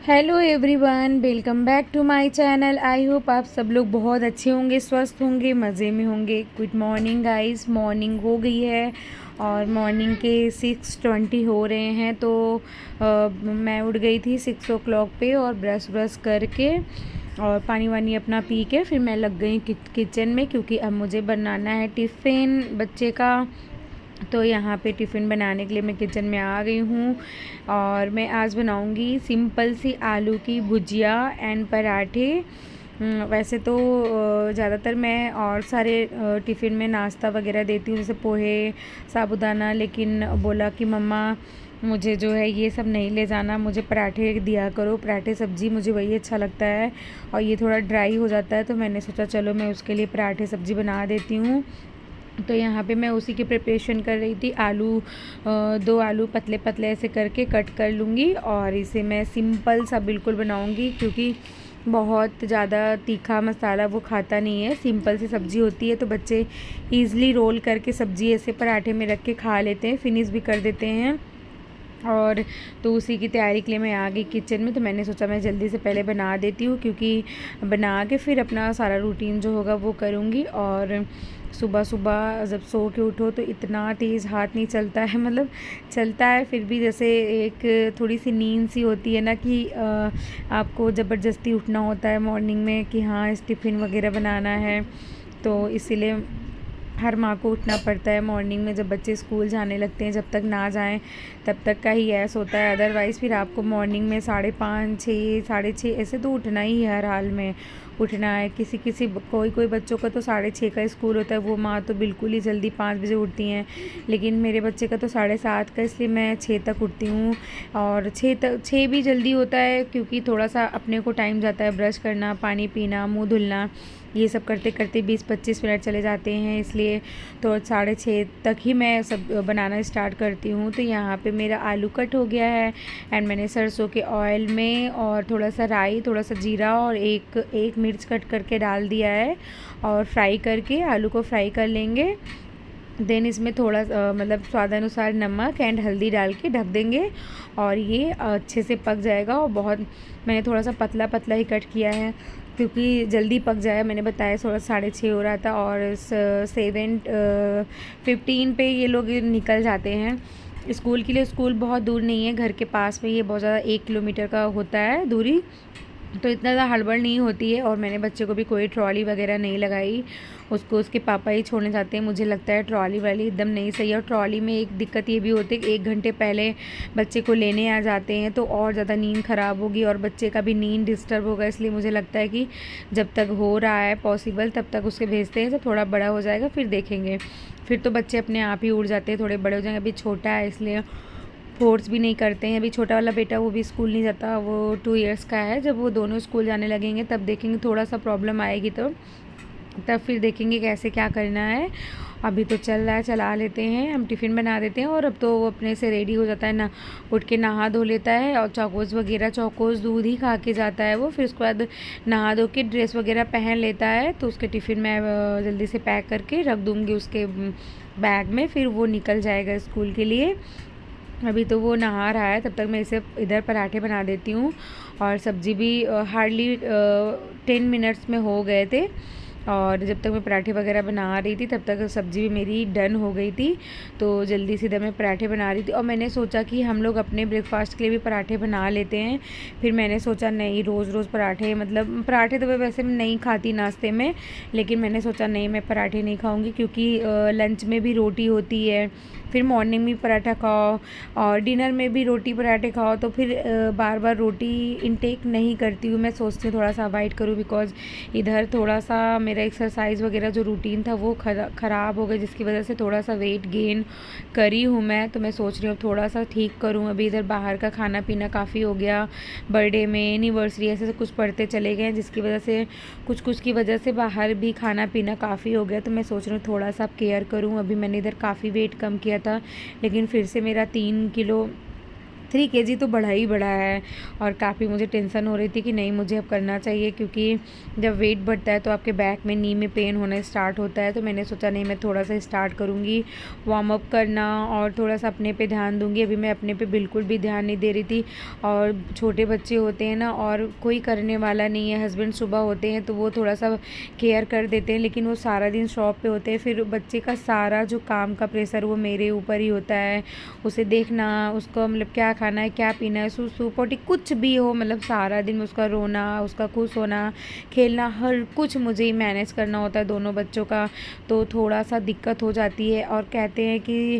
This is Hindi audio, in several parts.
Hello everyone, welcome back to my channel. I hope आप सब लोग बहुत अच्छे होंगे, स्वस्थ होंगे, मज़े में होंगे। गुड मॉर्निंग गाइस, मॉर्निंग हो गई है और मॉर्निंग के 6:20 हो रहे हैं। तो मैं उठ गई थी 6 o'clock पे और ब्रश ब्रश करके और पानी वानी अपना पी के फिर मैं लग गई किचन में, क्योंकि अब मुझे बनाना है टिफ़िन बच्चे का। तो यहाँ पे टिफ़िन बनाने के लिए मैं किचन में आ गई हूँ और मैं आज बनाऊँगी सिंपल सी आलू की भुजिया एंड पराठे। वैसे तो ज़्यादातर मैं और सारे टिफ़िन में नाश्ता वगैरह देती हूँ, जैसे पोहे, साबूदाना, लेकिन बोला कि मम्मा मुझे जो है ये सब नहीं ले जाना, मुझे पराठे दिया करो, पराठे सब्ज़ी मुझे वही अच्छा लगता है और ये थोड़ा ड्राई हो जाता है। तो मैंने सोचा चलो मैं उसके लिए पराठे सब्ज़ी बना देती हूँ। तो यहाँ पे मैं उसी की प्रिपरेशन कर रही थी। दो आलू पतले पतले ऐसे करके कट कर लूँगी और इसे मैं सिंपल सा बिल्कुल बनाऊँगी, क्योंकि बहुत ज़्यादा तीखा मसाला वो खाता नहीं है। सिंपल सी सब्ज़ी होती है तो बच्चे ईज़िली रोल करके सब्ज़ी ऐसे पराठे में रख के खा लेते हैं, फिनिश भी कर देते हैं। और तो उसी की तैयारी के लिए मैं आ गई किचन में। तो मैंने सोचा मैं जल्दी से पहले बना देती हूँ, क्योंकि बना के फिर अपना सारा रूटीन जो होगा वो करूँगी। और सुबह सुबह जब सो के उठो तो इतना तेज़ हाथ नहीं चलता है, मतलब चलता है फिर भी, जैसे एक थोड़ी सी नींद सी होती है ना कि आपको ज़बरदस्ती उठना होता है मॉर्निंग में कि हाँ इस टिफ़िन वगैरह बनाना है। तो इसीलिए हर माँ को उठना पड़ता है मॉर्निंग में, जब बच्चे स्कूल जाने लगते हैं। जब तक ना जाएं तब तक का ही ऐसा होता है, अदरवाइज़ फिर आपको मॉर्निंग में 5:30, 6, 6:30 ऐसे तो उठना ही है, हर हाल में उठना है। कोई बच्चों का तो 6:30 का स्कूल होता है, वो माँ तो बिल्कुल ही जल्दी 5 बजे उठती हैं। लेकिन मेरे बच्चे का तो 7:30 का, इसलिए मैं 6 तक उठती हूँ। और 6 भी जल्दी होता है, क्योंकि थोड़ा सा अपने को टाइम जाता है, ब्रश करना, पानी पीना, मुँह धुलना, ये सब करते करते 20-25 मिनट चले जाते हैं। इसलिए तो 6:30 तक ही मैं सब बनाना स्टार्ट करती हूँ। तो यहाँ पे मेरा आलू कट हो गया है एंड मैंने सरसों के ऑयल में और थोड़ा सा राई, थोड़ा सा जीरा और एक मिर्च कट करके डाल दिया है और फ्राई करके आलू को फ्राई कर लेंगे। देन इसमें थोड़ा मतलब स्वादानुसार नमक एंड हल्दी डाल के ढक देंगे और ये अच्छे से पक जाएगा। और बहुत मैंने थोड़ा सा पतला पतला ही कट किया है, क्योंकि जल्दी पक जाए। मैंने बताया थोड़ा 6:30 हो रहा था और 7:15 पे ये लोग निकल जाते हैं स्कूल के लिए। स्कूल बहुत दूर नहीं है, घर के पास में, ये बहुत ज़्यादा 1 किलोमीटर का होता है दूरी, तो इतना ज़्यादा हड़बड़ नहीं होती है। और मैंने बच्चे को भी कोई ट्रॉली वगैरह नहीं लगाई, उसको उसके पापा ही छोड़ने जाते हैं। मुझे लगता है ट्रॉली वाली एकदम नहीं सही है। और ट्रॉली में एक दिक्कत ये भी होती है कि 1 घंटे पहले बच्चे को लेने आ जाते हैं, तो और ज़्यादा नींद ख़राब होगी और बच्चे का भी नींद डिस्टर्ब होगा। इसलिए मुझे लगता है कि जब तक हो रहा है पॉसिबल तब तक उसके भेजते हैं। जब थोड़ा बड़ा हो जाएगा फिर देखेंगे, फिर तो बच्चे अपने आप ही उड़ जाते हैं, थोड़े बड़े हो जाएंगे। अभी छोटा है इसलिए फोर्स भी नहीं करते हैं। अभी छोटा वाला बेटा वो भी स्कूल नहीं जाता, वो 2 इयर्स का है। जब वो दोनों स्कूल जाने लगेंगे तब देखेंगे, थोड़ा सा प्रॉब्लम आएगी तो तब फिर देखेंगे कैसे क्या करना है। अभी तो चल रहा है, चला लेते हैं, हम टिफ़िन बना देते हैं। और अब तो वो अपने से रेडी हो जाता है ना, उठ के नहा धो लेता है और चौकोस दूध ही खा के जाता है वो। फिर उसके बाद नहा धो के ड्रेस वगैरह पहन लेता है, तो उसके टिफ़िन में जल्दी से पैक करके रख दूँगी उसके बैग में, फिर वो निकल जाएगा स्कूल के लिए। अभी तो वो नहा रहा है, तब तक मैं इसे इधर पराठे बना देती हूँ। और सब्ज़ी भी हार्डली 10 मिनट्स में हो गए थे। और जब तक मैं पराठे वगैरह बना रही थी तब तक सब्ज़ी भी मेरी डन हो गई थी। तो जल्दी से इधर मैं पराठे बना रही थी और मैंने सोचा कि हम लोग अपने ब्रेकफास्ट के लिए भी पराठे बना लेते हैं। फिर मैंने सोचा नहीं, रोज़ रोज़ पराठे, मतलब पराठे तो मैं वैसे नहीं खाती नाश्ते में, लेकिन मैंने सोचा नहीं, मैं पराठे नहीं खाऊंगी, क्योंकि लंच में भी रोटी होती है, फिर मॉर्निंग में पराठा खाओ और डिनर में भी रोटी पराठे खाओ, तो फिर बार बार रोटी इनटेक नहीं करती हूँ। मैं सोचती हूँ थोड़ा सा अवॉइड करूँ, बिकॉज़ इधर थोड़ा सा मेरा एक्सरसाइज वगैरह जो रूटीन था वो ख़राब हो गया, जिसकी वजह से थोड़ा सा वेट गेन करी हूँ मैं। तो मैं सोच रही हूँ थोड़ा सा ठीक करूँ। अभी इधर बाहर का खाना पीना काफ़ी हो गया, बर्थडे में, एनिवर्सरी, ऐसे कुछ पढ़ते चले गए, जिसकी वजह से कुछ की वजह से बाहर भी खाना पीना काफ़ी हो गया। तो मैं सोच रही हूँ थोड़ा सा केयर करूँ। अभी मैंने इधर काफ़ी वेट कम किया था, लेकिन फिर से मेरा 3 किलो 3 kg तो बढ़ा ही बढ़ा है। और काफ़ी मुझे टेंशन हो रही थी कि नहीं मुझे अब करना चाहिए, क्योंकि जब वेट बढ़ता है तो आपके बैक में, नी में पेन होना स्टार्ट होता है। तो मैंने सोचा नहीं, मैं थोड़ा सा स्टार्ट करूँगी वार्म अप करना और थोड़ा सा अपने पे ध्यान दूँगी। अभी मैं अपने पे बिल्कुल भी ध्यान नहीं दे रही थी। और छोटे बच्चे होते हैं ना, और कोई करने वाला नहीं है। हस्बैंड सुबह होते हैं तो वो थोड़ा सा केयर कर देते हैं, लेकिन वो सारा दिन शॉप पे होते हैं। फिर बच्चे का सारा जो काम का प्रेशर वो मेरे ऊपर ही होता है। उसे देखना, उसको मतलब क्या खाना है, क्या पीना है, सूसू पोटी कुछ भी हो, मतलब सारा दिन उसका रोना, उसका खुश होना, खेलना, हर कुछ मुझे ही मैनेज करना होता है दोनों बच्चों का। तो थोड़ा सा दिक्कत हो जाती है। और कहते हैं कि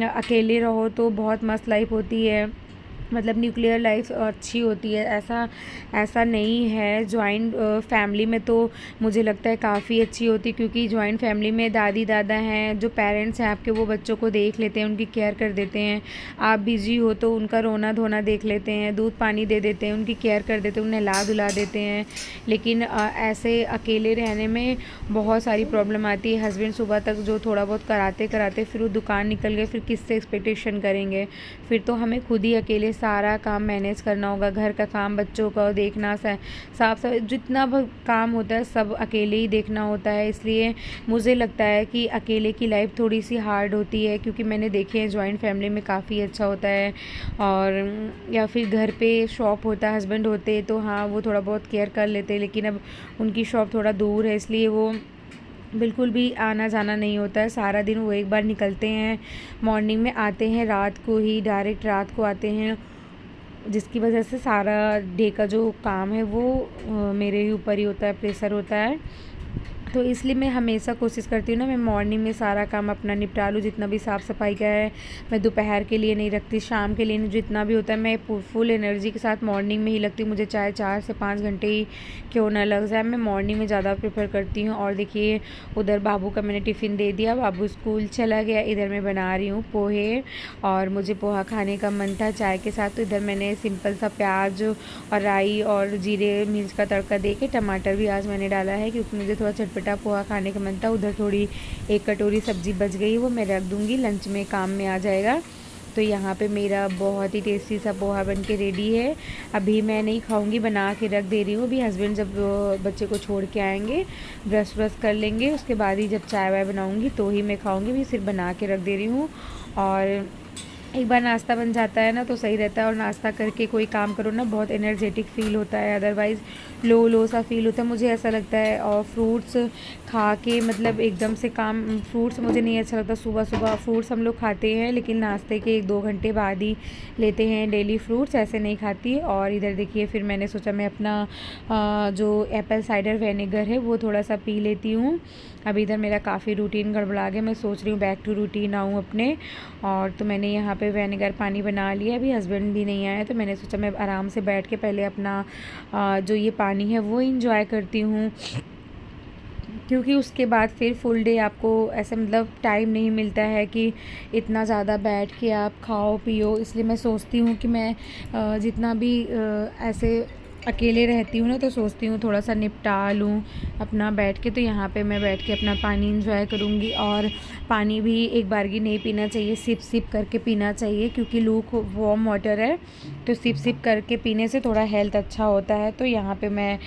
अकेले रहो तो बहुत मस्त लाइफ होती है, मतलब न्यूक्लियर लाइफ अच्छी होती है। ऐसा नहीं है। जॉइंट फैमिली में तो मुझे लगता है काफ़ी अच्छी होती है, क्योंकि जॉइंट फैमिली में दादी दादा हैं, जो पेरेंट्स हैं आपके, वो बच्चों को देख लेते हैं, उनकी केयर कर देते हैं। आप बिज़ी हो तो उनका रोना धोना देख लेते हैं, दूध पानी दे देते हैं, उनकी केयर कर देते हैं, उन्हें नहला धुला देते हैं। लेकिन ऐसे अकेले रहने में बहुत सारी प्रॉब्लम आती है। हस्बैंड सुबह तक जो थोड़ा बहुत कराते कराते फिर वो दुकान निकल गए, फिर किससे एक्सपेक्टेशन करेंगे। फिर तो हमें खुद ही अकेले सारा काम मैनेज करना होगा। घर का काम, बच्चों का देखना, साफ सफाई, जितना काम होता है सब अकेले ही देखना होता है। इसलिए मुझे लगता है कि अकेले की लाइफ थोड़ी सी हार्ड होती है, क्योंकि मैंने देखे हैं जॉइंट फैमिली में काफ़ी अच्छा होता है। और या फिर घर पे शॉप होता है, हस्बैंड होते तो हाँ वो थोड़ा बहुत केयर कर लेते, लेकिन अब उनकी शॉप थोड़ा दूर है, इसलिए वो बिल्कुल भी आना जाना नहीं होता है। सारा दिन वो एक बार निकलते हैं, मॉर्निंग में आते हैं, रात को ही डायरेक्ट रात को आते हैं, जिसकी वजह से सारा डे का जो काम है वो मेरे ही ऊपर ही होता है, प्रेशर होता है। तो इसलिए मैं हमेशा कोशिश करती हूँ ना, मैं मॉर्निंग में सारा काम अपना निपटा लूँ। जितना भी साफ़ सफाई का है मैं दोपहर के लिए नहीं रखती, शाम के लिए जितना भी होता है मैं फुल एनर्जी के साथ मॉर्निंग में ही लगती हूँ। मुझे चाहे 4 से 5 घंटे ही क्यों ना लग जाए, मैं मॉर्निंग में ज़्यादा प्रेफर करती हूँ। और देखिए उधर बाबू का मैंने टिफ़िन दे दिया, बाबू स्कूल चला गया। इधर मैं बना रही हूँ पोहे, और मुझे पोहा खाने का मन था चाय के साथ, तो इधर मैंने सिंपल सा प्याज और राई और जीरे मिर्च का तड़का दे के, टमाटर भी आज मैंने डाला है क्योंकि मुझे थोड़ा चटपटा पोहा खाने का मन था। उधर थोड़ी 1 कटोरी सब्ज़ी बच गई, वो मैं रख दूँगी, लंच में काम में आ जाएगा। तो यहाँ पे मेरा बहुत ही टेस्टी सा पोहा बन के रेडी है। अभी मैं नहीं खाऊंगी, बना के रख दे रही हूँ। अभी हस्बैंड जब बच्चे को छोड़ के आएंगे, ब्रश व्रश कर लेंगे, उसके बाद ही जब चाय वाय बनाऊँगी तो ही मैं खाऊँगी। भी सिर्फ बना के रख दे रही हूँ। और एक बार नाश्ता बन जाता है ना तो सही रहता है, और नाश्ता करके कोई काम करो ना बहुत एनर्जेटिक फ़ील होता है, अदरवाइज़ लो लो सा फील होता है, मुझे ऐसा लगता है। और फ्रूट्स खा के मतलब एकदम से काम, फ्रूट्स मुझे नहीं अच्छा लगता। सुबह सुबह फ्रूट्स हम लोग खाते हैं, लेकिन नाश्ते के 1-2 घंटे बाद ही लेते हैं डेली फ्रूट्स, ऐसे नहीं खाती। और इधर देखिए फिर मैंने सोचा मैं अपना जो एप्पल साइडर विनेगर है वो थोड़ा सा पी लेती हूँ। अभी इधर मेरा काफ़ी रूटीन गड़बड़ा गया, मैं सोच रही हूँ बैक टू रूटीन आऊँ अपने। और तो मैंने यहाँ पे विनेगर पानी बना लिया। अभी हस्बैंड भी नहीं आया तो मैंने सोचा मैं आराम से बैठ के पहले अपना जो ये पानी है वो इंजॉय करती हूँ, क्योंकि उसके बाद फिर फुल डे आपको ऐसे मतलब टाइम नहीं मिलता है कि इतना ज़्यादा बैठ के आप खाओ पियो। इसलिए मैं सोचती हूँ कि मैं जितना भी ऐसे अकेले रहती हूँ ना तो सोचती हूँ थोड़ा सा निपटा लूँ अपना बैठ के। तो यहाँ पे मैं बैठ के अपना पानी इंजॉय करूँगी। और पानी भी एक बारगी नहीं पीना चाहिए, सिप सिप करके पीना चाहिए, क्योंकि लूक वार्म वाटर है तो सिप सिप करके पीने से थोड़ा हेल्थ अच्छा होता है। तो यहाँ पे मैं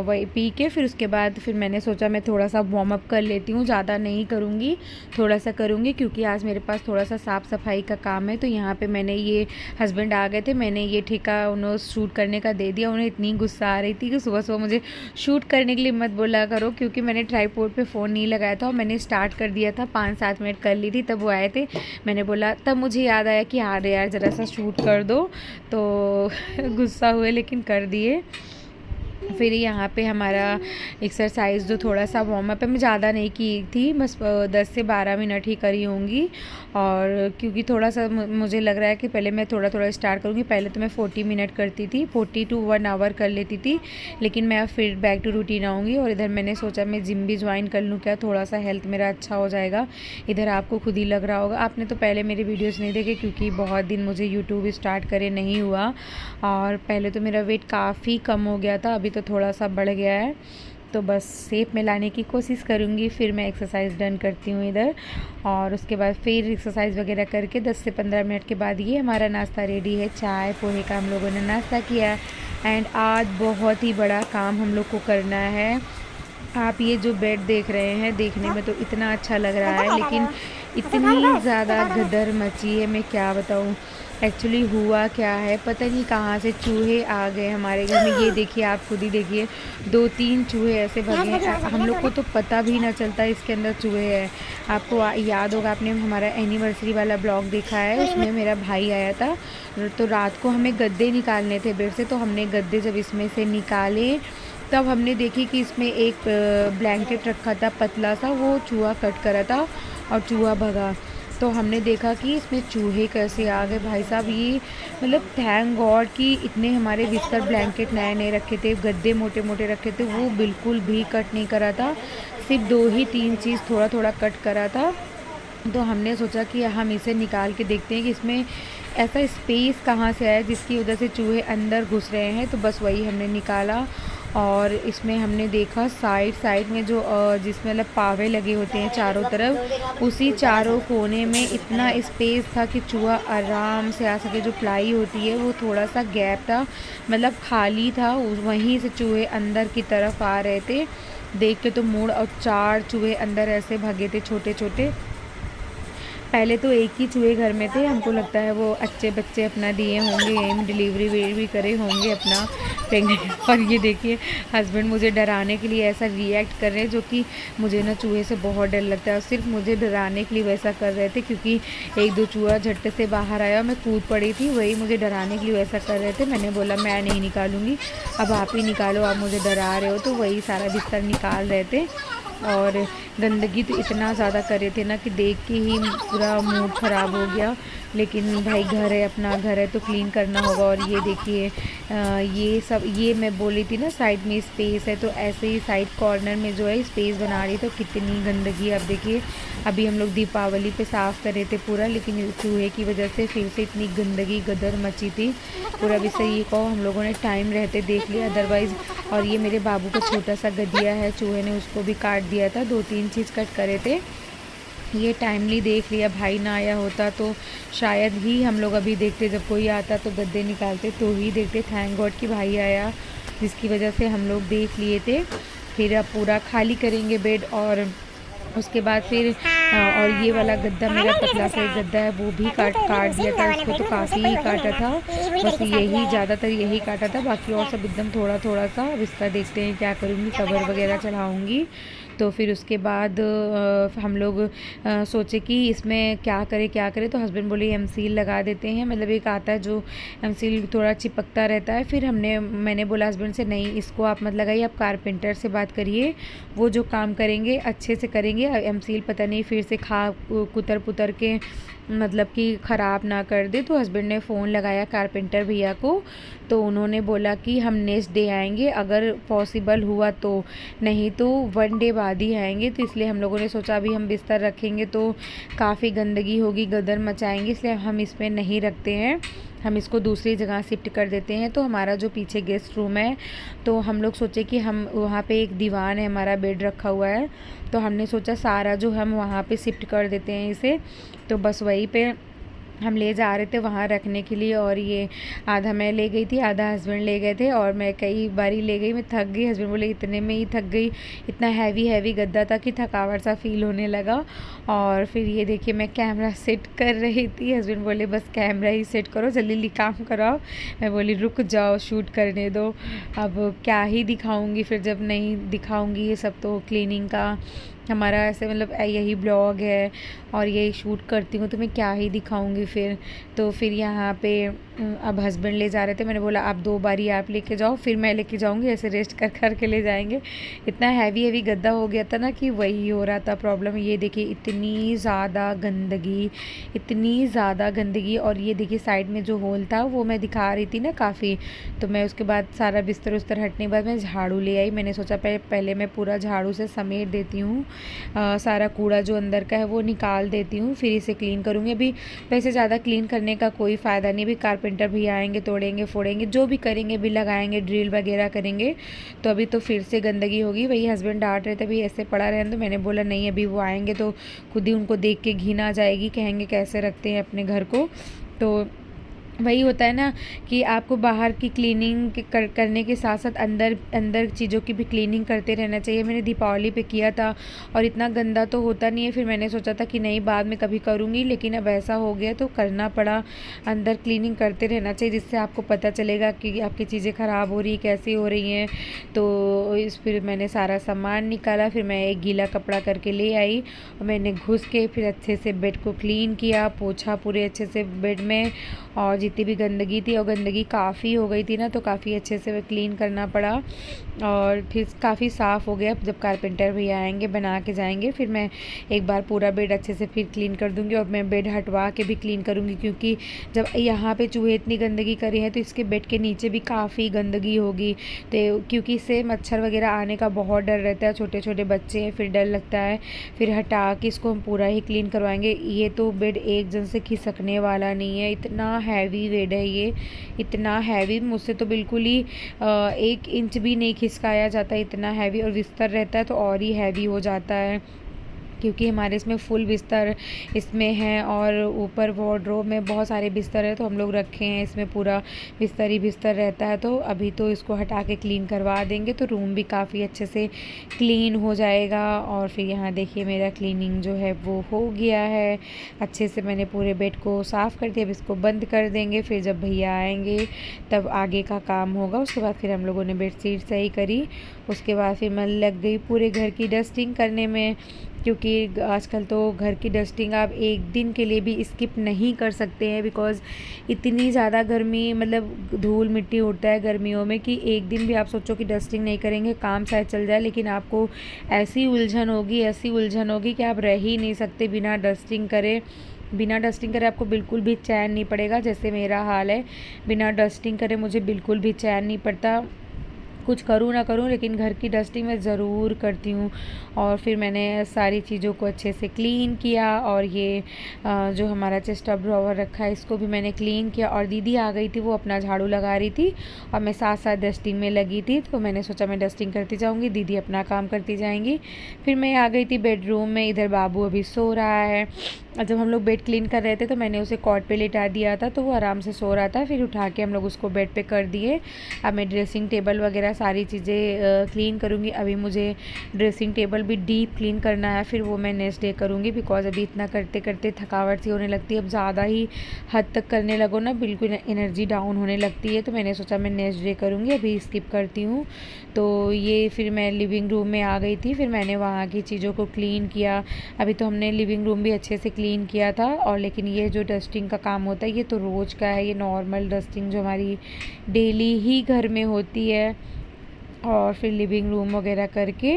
वही पी के फिर उसके बाद फिर मैंने सोचा मैं थोड़ा सा वार्म अप कर लेती हूँ। ज़्यादा नहीं करूँगी, थोड़ा सा करूँगी, क्योंकि आज मेरे पास थोड़ा सा साफ़ सफाई का काम है। तो यहाँ पे मैंने ये हस्बैंड आ गए थे, मैंने ये ठेका उन्होंने शूट करने का दे दिया। उन्हें इतनी गुस्सा आ रही थी कि सुबह सुबह मुझे शूट करने के लिए मत बोला करो, क्योंकि मैंने ट्राईपोड पे फ़ोन नहीं लगाया था और मैंने स्टार्ट कर दिया था, 5-7 मिनट कर ली थी तब वो आए थे। मैंने बोला, तब मुझे याद आया कि हाँ रे यार ज़रा सा शूट कर दो, तो गुस्सा हुए लेकिन कर दिए। फिर यहाँ पे हमारा एक्सरसाइज जो थोड़ा सा वार्म अप है, मैं ज़्यादा नहीं की थी, बस 10 से 12 मिनट ही करी होंगी। और क्योंकि थोड़ा सा मुझे लग रहा है कि पहले मैं थोड़ा थोड़ा स्टार्ट करूँगी। पहले तो मैं 40 मिनट करती थी, 40 to 1 आवर कर लेती थी, लेकिन मैं अब फिर बैक टू रूटीन आऊँगी। और इधर मैंने सोचा मैं जिम भी ज्वाइन कर लूँ क्या, थोड़ा सा हेल्थ मेरा अच्छा हो जाएगा। इधर आपको खुद ही लग रहा होगा, आपने तो पहले मेरे वीडियोज़ नहीं देखे क्योंकि बहुत दिन मुझे यूट्यूब स्टार्ट करे नहीं हुआ। और पहले तो मेरा वेट काफ़ी कम हो गया था, अभी तो थोड़ा सा बढ़ गया है। तो बस शेप में लाने की कोशिश करूँगी। फिर मैं एक्सरसाइज डन करती हूँ इधर, और उसके बाद फिर एक्सरसाइज वगैरह करके 10 से 15 मिनट के बाद ये हमारा नाश्ता रेडी है। चाय पोहे का हम लोगों ने नाश्ता किया। एंड आज बहुत ही बड़ा काम हम लोग को करना है। आप ये जो बेड देख रहे हैं, देखने में तो इतना अच्छा लग रहा है, लेकिन इतनी ज़्यादा गदर मची है, मैं क्या बताऊँ। एक्चुअली हुआ क्या है, पता नहीं कहाँ से चूहे आ गए हमारे घर में। ये देखिए, आप खुद ही देखिए, 2-3 चूहे ऐसे भगे हैं। हम लोग को तो पता भी ना चलता इसके अंदर चूहे हैं। आपको याद होगा, आपने हमारा एनिवर्सरी वाला ब्लॉग देखा है, उसमें मेरा भाई आया था। तो रात को हमें गद्दे निकालने थे बेड से, तो हमने गद्दे जब इसमें से निकाले तब हमने देखी कि इसमें एक ब्लैंकेट रखा था पतला सा, वो चूहा कट करा था और चूहा भगा। तो हमने देखा कि इसमें चूहे कैसे आ गए भाई साहब। ये मतलब थैंक गॉड कि इतने हमारे बिस्तर ब्लैंकेट नए नए रखे थे, गद्दे मोटे मोटे रखे थे, वो बिल्कुल भी कट नहीं करा था। सिर्फ 2 ही 3 चीज़ थोड़ा थोड़ा कट करा था। तो हमने सोचा कि हम इसे निकाल के देखते हैं कि इसमें ऐसा स्पेस कहाँ से आया जिसकी वजह से चूहे अंदर घुस रहे हैं। तो बस वही हमने निकाला, और इसमें हमने देखा साइड में जो जिसमें मतलब पावे लगे होते हैं चारों तरफ, उसी चारों कोने में इतना स्पेस था कि चूहा आराम से आ सके। जो प्लाई होती है वो थोड़ा सा गैप था, मतलब खाली था, वहीं से चूहे अंदर की तरफ आ रहे थे। देख के तो मूड, और 4 चूहे अंदर ऐसे भागे थे छोटे छोटे। पहले तो एक ही चूहे घर में थे, हमको लगता है वो अच्छे बच्चे अपना दिए होंगे, यहीं में डिलीवरी भी करे होंगे अपना प्रेगनेंट। और ये देखिए, हस्बैंड मुझे डराने के लिए ऐसा रिएक्ट कर रहे हैं, जो कि मुझे ना चूहे से बहुत डर लगता है, और सिर्फ मुझे डराने के लिए वैसा कर रहे थे, क्योंकि 1-2 चूहा झट्टे से बाहर आया, मैं कूद पड़ी थी, वही मुझे डराने के लिए वैसा कर रहे थे। मैंने बोला मैं नहीं निकालूंगी, अब आप ही निकालो, आप मुझे डरा रहे हो। तो वही सारा बिस्तर निकाल रहे थे। और गंदगी तो इतना ज़्यादा करे थे ना कि देख के ही पूरा मूड ख़राब हो गया। लेकिन भाई घर है, अपना घर है तो क्लीन करना होगा। और ये देखिए, ये सब, ये मैं बोली थी ना साइड में स्पेस है, तो ऐसे ही साइड कॉर्नर में जो है स्पेस बना रही, तो कितनी गंदगी। अब देखिए, अभी हम लोग दीपावली पे साफ़ कर रहे थे पूरा, लेकिन चूहे की वजह से फिर से इतनी गंदगी गदर मची थी पूरा भी। सही को हम लोगों ने टाइम रहते देख लिया, अदरवाइज़। और ये मेरे बाबू का छोटा सा गदिया है, चूहे ने उसको भी काट दिया था, 2-3 चीज़ कट करे थे। ये टाइमली देख लिया, भाई ना आया होता तो शायद ही हम लोग अभी देखते, जब कोई आता तो गद्दे निकालते तो ही देखते। थैंक गॉड कि भाई आया, जिसकी वजह से हम लोग देख लिए थे। फिर अब पूरा खाली करेंगे बेड, और उसके बाद फिर और ये वाला गद्दा मेरा पतला सा एक गद्दा है, वो भी काट दिया था उसको, तो काफ़ी ही काटा था, बस यही ज़्यादातर यही काटा था, बाकी और सब एकदम थोड़ा थोड़ा सा। अब इसका देखते हैं क्या करूँगी, कवर वगैरह चढ़ाऊँगी। तो फिर उसके बाद हम लोग सोचे कि इसमें क्या करें। तो हस्बैंड बोले एम सील लगा देते हैं, मतलब एक आता है जो एम सील थोड़ा चिपकता रहता है। फिर मैंने बोला हस्बैंड से, नहीं इसको आप मत लगाइए, आप कारपेंटर से बात करिए, वो जो काम करेंगे अच्छे से करेंगे। एम सील पता नहीं फिर से कुतर पुतर के मतलब कि ख़राब ना कर दे। तो हस्बैंड ने फ़ोन लगाया कारपेंटर भैया को, तो उन्होंने बोला कि हम नेक्स्ट डे आएंगे, अगर पॉसिबल हुआ तो, नहीं तो 1 डे बाद ही आएंगे। तो इसलिए हम लोगों ने सोचा अभी हम बिस्तर रखेंगे तो काफ़ी गंदगी होगी, गदर मचाएंगे, इसलिए हम इसमें नहीं रखते हैं, हम इसको दूसरी जगह शिफ्ट कर देते हैं। तो हमारा जो पीछे गेस्ट रूम है, तो हम लोग सोचे कि हम वहाँ पे एक दीवान है, हमारा बेड रखा हुआ है, तो हमने सोचा सारा जो हम वहाँ पे शिफ्ट कर देते हैं इसे। तो बस वहीं पे हम ले जा रहे थे वहाँ रखने के लिए। और ये आधा मैं ले गई थी, आधा हस्बैंड ले गए थे, और मैं कई बारी ले गई, मैं थक गई। हस्बैंड बोले इतने में ही थक गई, इतना हैवी गद्दा था कि थकावट सा फील होने लगा। और फिर ये देखिए, मैं कैमरा सेट कर रही थी, हस्बैंड बोले बस कैमरा ही सेट करो, जल्दी काम कराओ। मैं बोली रुक जाओ, शूट करने दो, अब क्या ही दिखाऊंगी, फिर जब नहीं दिखाऊंगी ये सब तो क्लीनिंग का हमारा ऐसे मतलब यही ब्लॉग है और यही शूट करती हूँ, तो मैं क्या ही दिखाऊंगी फिर। तो फिर यहाँ पे अब हस्बैंड ले जा रहे थे, मैंने बोला आप 2 बारी आप लेके जाओ, फिर मैं लेके जाऊँगी, ऐसे रेस्ट कर के ले जाएंगे। इतना हैवी गद्दा हो गया था ना कि वही हो रहा था प्रॉब्लम। ये देखिए इतनी ज़्यादा गंदगी। और ये देखिए साइड में जो होल था वो मैं दिखा रही थी ना काफ़ी, तो मैं उसके बाद सारा बिस्तर उस्तर हटने के बाद मैं झाड़ू ले आई। मैंने सोचा पहले मैं पूरा झाड़ू से समेट देती हूँ सारा कूड़ा जो अंदर का है वो निकाल देती हूँ, फिर इसे क्लीन करूँगी। अभी वैसे ज़्यादा क्लीन करने का कोई फ़ायदा नहीं, अभी कारपेंटर भी आएंगे, तोड़ेंगे फोड़ेंगे, जो भी करेंगे, भी लगाएंगे, ड्रिल वगैरह करेंगे, तो अभी तो फिर से गंदगी होगी। वही हस्बैंड डांट रहे थे अभी ऐसे पड़ा रहे, तो मैंने बोला नहीं, अभी वो आएंगे तो खुद ही उनको देख के घिन आ जाएगी, कहेंगे कैसे रखते हैं अपने घर को। तो वही होता है ना कि आपको बाहर की क्लीनिंग करने के साथ साथ अंदर अंदर चीज़ों की भी क्लीनिंग करते रहना चाहिए। मैंने दीपावली पे किया था और इतना गंदा तो होता नहीं है, फिर मैंने सोचा था कि नहीं बाद में कभी करूँगी, लेकिन अब ऐसा हो गया तो करना पड़ा। अंदर क्लीनिंग करते रहना चाहिए, जिससे आपको पता चलेगा कि आपकी चीज़ें ख़राब हो रही कैसी हो रही हैं। तो फिर मैंने सारा सामान निकाला, फिर मैं एक गीला कपड़ा करके ले आई और मैंने घुस के फिर अच्छे से बेड को क्लीन किया, पोछा पूरे अच्छे से बेड में, और जितनी भी गंदगी थी, और गंदगी काफ़ी हो गई थी ना, तो काफ़ी अच्छे से क्लीन करना पड़ा और फिर काफ़ी साफ़ हो गया। जब कारपेंटर भी आएंगे बना के जाएंगे, फिर मैं एक बार पूरा बेड अच्छे से फिर क्लीन कर दूंगी, और मैं बेड हटवा के भी क्लीन करूंगी, क्योंकि जब यहाँ पे चूहे इतनी गंदगी करी है तो इसके बेड के नीचे भी काफ़ी गंदगी होगी। तो क्योंकि इससे मच्छर वगैरह आने का बहुत डर रहता है, छोटे छोटे बच्चे हैं, फिर डर लगता है। फिर हटा के इसको हम पूरा ही क्लीन करवाएंगे। ये तो बेड एक जन से खिसकने वाला नहीं है, इतना हैवी बेड है ये, इतना हैवी, मुझसे तो बिल्कुल ही 1 इंच भी नहीं खिसकाया जाता, इतना हैवी। और बिस्तर रहता है तो और ही हैवी हो जाता है, क्योंकि हमारे इसमें फुल बिस्तर इसमें है, और ऊपर वार्डरोब में बहुत सारे बिस्तर है, तो हम लोग रखे हैं इसमें पूरा बिस्तर ही बिस्तर रहता है। तो अभी तो इसको हटा के क्लीन करवा देंगे तो रूम भी काफ़ी अच्छे से क्लीन हो जाएगा। और फिर यहाँ देखिए मेरा क्लीनिंग जो है वो हो गया है, अच्छे से मैंने पूरे बेड को साफ़ कर दिया। अब इसको बंद कर देंगे, फिर जब भैया आएंगे तब आगे का काम होगा। उसके बाद फिर हम लोगों ने बेडशीट सही करी, उसके बाद फिर मैं लग गई पूरे घर की डस्टिंग करने में, क्योंकि आजकल तो घर की डस्टिंग आप एक दिन के लिए भी स्किप नहीं कर सकते हैं, बिकॉज़ इतनी ज़्यादा गर्मी, मतलब धूल मिट्टी उड़ता है गर्मियों में, कि एक दिन भी आप सोचो कि डस्टिंग नहीं करेंगे काम शायद चल जाए, लेकिन आपको ऐसी उलझन होगी कि आप रह ही नहीं सकते बिना डस्टिंग करे। बिना डस्टिंग करे आपको बिल्कुल भी चैन नहीं पड़ेगा, जैसे मेरा हाल है। बिना डस्टिंग करे मुझे बिल्कुल भी चैन नहीं पड़ता, कुछ करूँ ना करूँ, लेकिन घर की डस्टिंग मैं ज़रूर करती हूँ। और फिर मैंने सारी चीज़ों को अच्छे से क्लीन किया, और ये जो हमारा चेस्ट ऑफ ड्रॉवर रखा है इसको भी मैंने क्लीन किया। और दीदी आ गई थी, वो अपना झाड़ू लगा रही थी और मैं साथ साथ डस्टिंग में लगी थी, तो मैंने सोचा मैं डस्टिंग करती जाऊँगी, दीदी अपना काम करती जाएंगी। फिर मैं आ गई थी बेडरूम में, इधर बाबू अभी सो रहा है। और जब हम लोग बेड क्लीन कर रहे थे तो मैंने उसे कॉट पे लिटा दिया था, तो वो आराम से सो रहा था। फिर उठा के हम लोग उसको बेड पे कर दिए। अब मैं ड्रेसिंग टेबल वगैरह सारी चीज़ें क्लीन करूँगी। अभी मुझे ड्रेसिंग टेबल भी डीप क्लीन करना है, फिर वो मैं नेक्स्ट डे करूँगी, बिकॉज़ अभी इतना करते करते थकावट सी होने लगती है। अब ज़्यादा ही हद तक करने लगो ना, बिल्कुल एनर्जी डाउन होने लगती है, तो मैंने सोचा मैं नेक्स्ट डे करूँगी, अभी स्किप करती हूँ। तो ये फिर मैं लिविंग रूम में आ गई थी, फिर मैंने वहाँ की चीज़ों को क्लीन किया। अभी तो हमने लिविंग रूम भी अच्छे से क्लीन किया था, और लेकिन ये जो डस्टिंग का काम होता है ये तो रोज़ का है, ये नॉर्मल डस्टिंग जो हमारी डेली ही घर में होती है। और फिर लिविंग रूम वगैरह करके,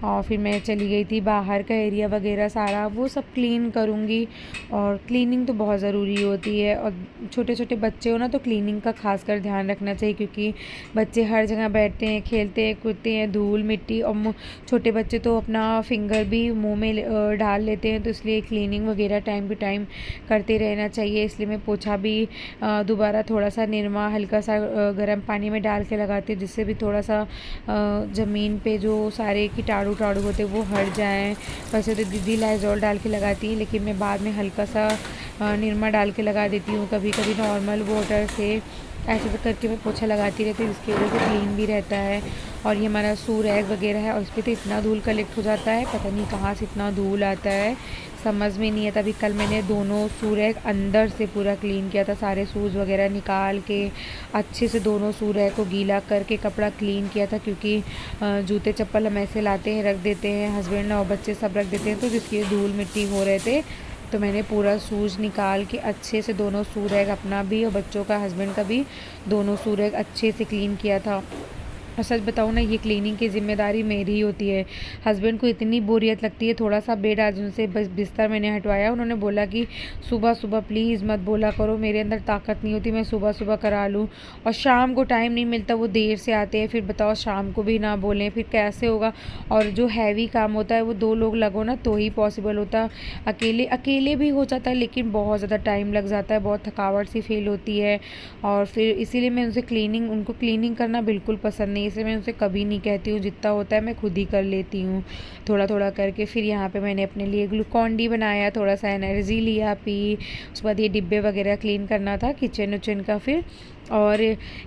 और फिर मैं चली गई थी बाहर का एरिया वगैरह सारा वो सब क्लीन करूँगी। और क्लीनिंग तो बहुत ज़रूरी होती है, और छोटे छोटे बच्चे हो ना तो क्लीनिंग का खासकर ध्यान रखना चाहिए, क्योंकि बच्चे हर जगह बैठते हैं, खेलते हैं, कूदते हैं, धूल मिट्टी, और छोटे बच्चे तो अपना फिंगर भी मुँह में डाल लेते हैं, तो इसलिए क्लीनिंग वगैरह टाइम टू टाइम करते रहना चाहिए। इसलिए मैं पोछा भी दोबारा थोड़ा सा निरमा हल्का सा गर्म पानी में डाल के लगाती हूँ, जिससे भी थोड़ा सा ज़मीन पे जो सारे कीटाणु टाड़ू होते हैं वो हट जाएं। वैसे तो दीदी लाइज़ॉल डाल के लगाती हैं, लेकिन मैं बाद में हल्का सा निरमा डाल के लगा देती हूँ, कभी कभी नॉर्मल वाटर से, ऐसे तो करके मैं पोछा लगाती रहती हूँ, जिसकी वजह से क्लीन भी रहता है। और ये हमारा सू रैग वगैरह है, और इस पर तो इतना धूल कलेक्ट हो जाता है, पता नहीं कहाँ से इतना धूल आता है, समझ में नहीं आता। अभी कल मैंने दोनों सू रैग अंदर से पूरा क्लीन किया था, सारे शूज़ वगैरह निकाल के अच्छे से दोनों सू रैग को गीला करके कपड़ा क्लीन किया था, क्योंकि जूते चप्पल हम ऐसे लाते हैं, रख देते हैं, हस्बैंड और बच्चे सब रख देते हैं, तो जिसकी धूल मिट्टी हो रहे थे, तो मैंने पूरा शूज़ निकाल के अच्छे से दोनों सू रैग, अपना भी और बच्चों का, हस्बैंड का भी, दोनों सू रैग अच्छे से क्लीन किया था। और सच बताऊँ ना, ये क्लीनिंग की ज़िम्मेदारी मेरी ही होती है। हस्बैंड को इतनी बोरियत लगती है, थोड़ा-सा बेड आज उनसे बस बिस्तर मैंने हटवाया, उन्होंने बोला कि सुबह-सुबह प्लीज़ मत बोला करो, मेरे अंदर ताकत नहीं होती मैं सुबह-सुबह करा लूँ, और शाम को टाइम नहीं मिलता, वो देर से आते हैं, फिर बताओ शाम को भी ना बोलें, फिर कैसे होगा। और जो हैवी काम होता है वो 2 लोग लगो ना तो ही पॉसिबल होता। अकेले अकेले भी हो जाता है, लेकिन बहुत ज़्यादा टाइम लग जाता है, बहुत थकावट सी फ़ील होती है। और फिर इसीलिए मैं उनको क्लीनिंग करना बिल्कुल पसंद नहीं, इसलिए मैं उनसे कभी नहीं कहती हूँ, जितना होता है मैं खुद ही कर लेती हूँ थोड़ा-थोड़ा करके। फिर यहाँ पे मैंने अपने लिए ग्लूकॉन डी बनाया, थोड़ा-सा एनर्जी लिया, पी। उसके बाद ये डिब्बे वगैरह क्लीन करना था किचन विचन का फिर। और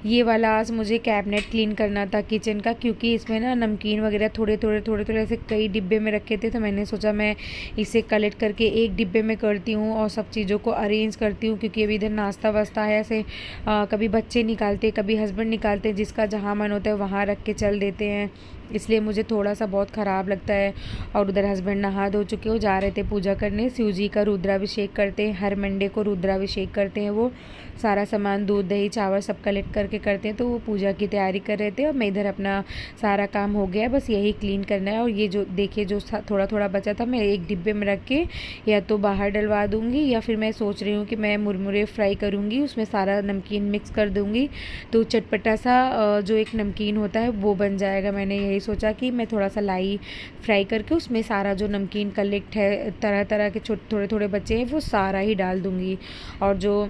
ये वाला आज मुझे कैबिनेट क्लीन करना था किचन का, क्योंकि इसमें ना नमकीन वगैरह थोड़े-थोड़े ऐसे कई डिब्बे में रखे थे, तो मैंने सोचा मैं इसे कलेक्ट करके एक डिब्बे में करती हूँ और सब चीज़ों को अरेंज करती हूँ, क्योंकि अभी इधर नाश्ता-वास्ता है ऐसे कभी बच्चे निकालते, कभी हस्बैंड निकालते, जिसका जहाँ मन होता है वहाँ रख के चल देते हैं, इसलिए मुझे थोड़ा-सा बहुत ख़राब लगता है। और उधर हस्बैंड नहा धो चुके, वो जा रहे थे पूजा करने, शिव जी का रुद्राभिषेक करते हैं, हर मंडे को रुद्राभिषेक करते हैं वो। सारा सामान दूध दही चावल सब कलेक्ट करके करते हैं, तो वो पूजा की तैयारी कर रहे थे और मैं इधर अपना सारा काम हो गया, बस यही क्लीन करना है। और ये जो देखिए जो थोड़ा-थोड़ा बचा था, मैं एक डिब्बे में रख के या तो बाहर डलवा दूँगी, या फिर मैं सोच रही हूँ कि मैं मुरमुरे फ्राई करूँगी, उसमें सारा नमकीन मिक्स कर दूँगी, तो चटपटा सा जो एक नमकीन होता है वो बन जाएगा। मैंने यही सोचा कि मैं थोड़ा-सा लाई फ्राई करके उसमें सारा जो नमकीन कलेक्ट है तरह-तरह के थोड़े-थोड़े बचे हैं वो सारा ही डाल दूँगी। और जो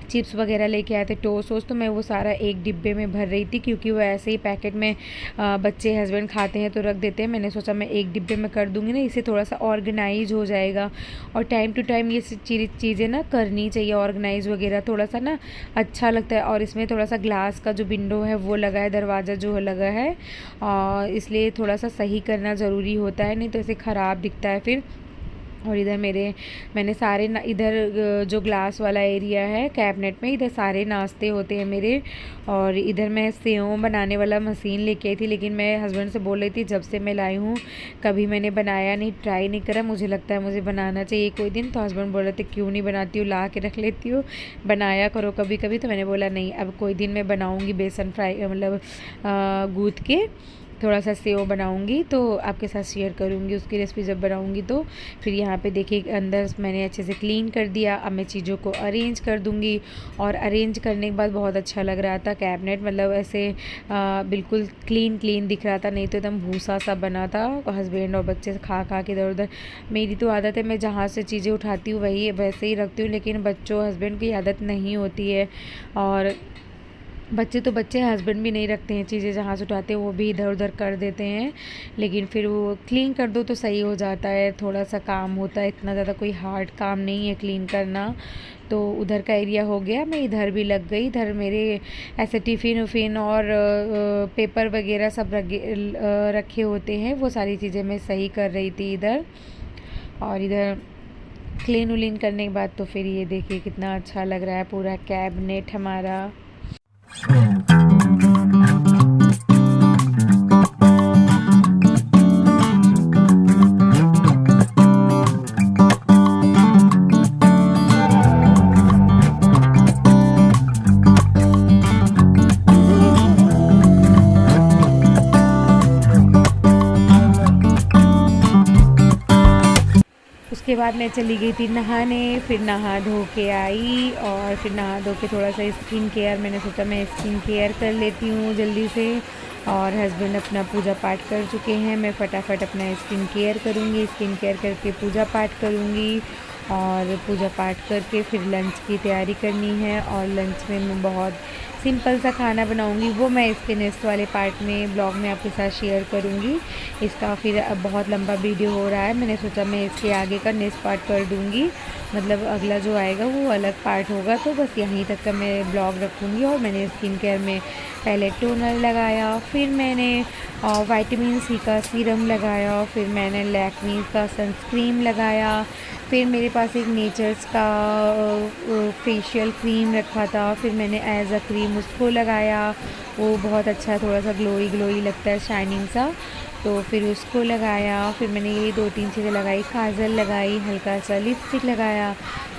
चिप्स वगैरह लेके आए थे टोस्ट वोस्ट, तो मैं वो सारा एक डिब्बे में भर रही थी, क्योंकि वो ऐसे ही पैकेट में बच्चे हस्बैंड खाते हैं तो रख देते हैं। मैंने सोचा मैं एक डिब्बे में कर दूँगी ना, इससे थोड़ा सा ऑर्गेनाइज हो जाएगा। और टाइम टू टाइम ये चीज़ें ना करनी चाहिए, ऑर्गेनाइज वगैरह थोड़ा सा ना अच्छा लगता है। और इसमें थोड़ा सा ग्लास का जो विंडो है वो लगा है, दरवाज़ा जो लगा है, इसलिए थोड़ा सा सही करना ज़रूरी होता है, नहीं तो ऐसे ख़राब दिखता है फिर। और इधर मैंने सारे ना इधर जो ग्लास वाला एरिया है कैबिनेट में, इधर सारे नाश्ते होते हैं मेरे। और इधर मैं सेव बनाने वाला मशीन लेके आई थी, लेकिन मैं हस्बैंड से बोल रही थी जब से मैं लाई हूँ कभी मैंने बनाया नहीं, ट्राई नहीं करा, मुझे लगता है मुझे बनाना चाहिए कोई दिन। तो हस्बैंड बोल रहे थे क्यों नहीं बनाती हूँ, ला के रख लेती हूँ, बनाया करो कभी कभी। तो मैंने बोला नहीं, अब कोई दिन मैं बनाऊँगी, बेसन फ्राई मतलब गूँथ के थोड़ा सा सेव बनाऊंगी तो आपके साथ शेयर करूंगी उसकी रेसिपी जब बनाऊंगी तो। फिर यहाँ पे देखिए अंदर मैंने अच्छे से क्लीन कर दिया, अब मैं चीज़ों को अरेंज कर दूंगी। और अरेंज करने के बाद बहुत अच्छा लग रहा था कैबिनेट, मतलब ऐसे बिल्कुल क्लीन दिख रहा था, नहीं तो एकदम भूसा सा बना था। हस्बैंड और बच्चे खा खा के इधर उधर। मेरी तो आदत है मैं जहाँ से चीज़ें उठाती हूँ वही वैसे ही रखती हूँ, लेकिन बच्चों हस्बैंड की आदत नहीं होती है। और बच्चे हस्बैंड भी नहीं रखते हैं, चीज़ें जहाँ से उठाते हैं वो भी इधर उधर कर देते हैं, लेकिन फिर वो क्लीन कर दो तो सही हो जाता है। थोड़ा सा काम होता है, इतना ज़्यादा कोई हार्ड काम नहीं है क्लीन करना। तो उधर का एरिया हो गया, मैं इधर भी लग गई। इधर मेरे ऐसे टिफ़िन उफ़िन और पेपर वगैरह सब रखे होते हैं, वो सारी चीज़ें मैं सही कर रही थी इधर। और इधर क्लीन उलीन करने के बाद तो फिर ये देखिए कितना अच्छा लग रहा है पूरा कैबिनेट हमारा। उसके बाद मैं चली गई थी नहाने, फिर नहा धो के आई, और फिर नहा धो के थोड़ा सा स्किन केयर, मैंने सोचा मैं स्किन केयर कर लेती हूँ जल्दी से। और हस्बैंड अपना पूजा पाठ कर चुके हैं, मैं फटाफट अपना स्किन केयर करूँगी, स्किन केयर करके पूजा पाठ करूँगी। और पूजा पाठ करके फिर लंच की तैयारी करनी है, और लंच में मैं बहुत सिंपल सा खाना बनाऊंगी, वो मैं इसके नेक्स्ट वाले पार्ट में ब्लॉग में आपके साथ शेयर करूंगी। इसका फिर अब बहुत लंबा वीडियो हो रहा है, मैंने सोचा मैं इसके आगे का नेक्स्ट पार्ट कर दूंगी, मतलब अगला जो आएगा वो अलग पार्ट होगा, तो बस यहीं तक का मैं ब्लॉग रखूँगी। और मैंने स्किन केयर में पहले टोनर लगाया, फिर मैंने विटामिन सी का सीरम लगाया, फिर मैंने लैक्मे का सनस्क्रीन लगाया, फिर मेरे पास एक नेचर्स का फेशियल क्रीम रखा था, फिर मैंने एज अ क्रीम उसको लगाया, वो बहुत अच्छा थोड़ा सा ग्लोई लगता है, शाइनिंग सा, तो फिर उसको लगाया। फिर मैंने ये 2-3 चीज़ें लगाई, काजल लगाई, हल्का सा लिपस्टिक लगाया,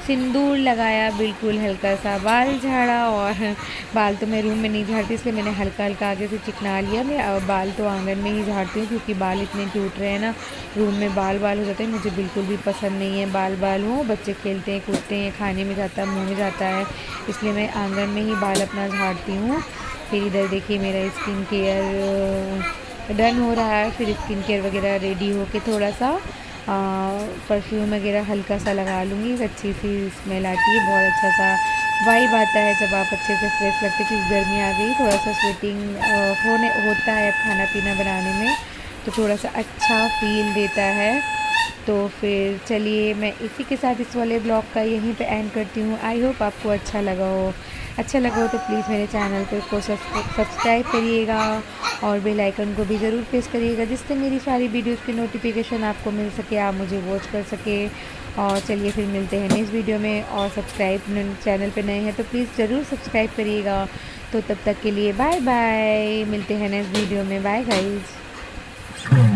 सिंदूर लगाया, बिल्कुल हल्का सा बाल झाड़ा। और बाल तो मैं रूम में नहीं झाड़ती, इसलिए मैंने हल्का हल्का आगे से चिकना लिया। मैं बाल तो आंगन में ही झाड़ती हूँ, क्योंकि बाल इतने टूट रहे हैं ना, रूम में बाल बाल हो जाते हैं। मुझे बिल्कुल भी पसंद नहीं है बाल बाल हो, बच्चे खेलते हैं कूदते हैं, खाने में जाता है, मुँह में जाता है, इसलिए मैं आंगन में ही बाल अपना झाड़ती हूँ। फिर इधर देखिए मेरा स्किन केयर डन हो रहा है। फिर स्किन केयर वगैरह रेडी हो के थोड़ा सा परफ्यूम वगैरह हल्का सा लगा लूँगी। अच्छी सी स्मेल आती है, बहुत अच्छा सा वाइब आता है जब आप अच्छे से फ्रेश लगते हैं। क्योंकि गर्मी आ गई, थोड़ा सा स्वेटिंग होता है अब खाना पीना बनाने में, तो थोड़ा सा अच्छा फील देता है। तो फिर चलिए मैं इसी के साथ इस वाले ब्लॉग का यहीं पे एंड करती हूँ। आई होप आपको अच्छा लगा हो। अच्छा लगा हो तो प्लीज़ मेरे चैनल को सब्सक्राइब करिएगा और बेल आइकन को भी ज़रूर प्रेस करिएगा, जिससे मेरी सारी वीडियोज़ की नोटिफिकेशन आपको मिल सके, आप मुझे वॉच कर सके। और चलिए फिर मिलते हैं नेक्स्ट वीडियो में। और सब्सक्राइब चैनल पे नए हैं तो प्लीज़ ज़रूर सब्सक्राइब करिएगा। तो तब तक के लिए बाय बाय, मिलते हैं नेक्स्ट वीडियो में। Bye guys.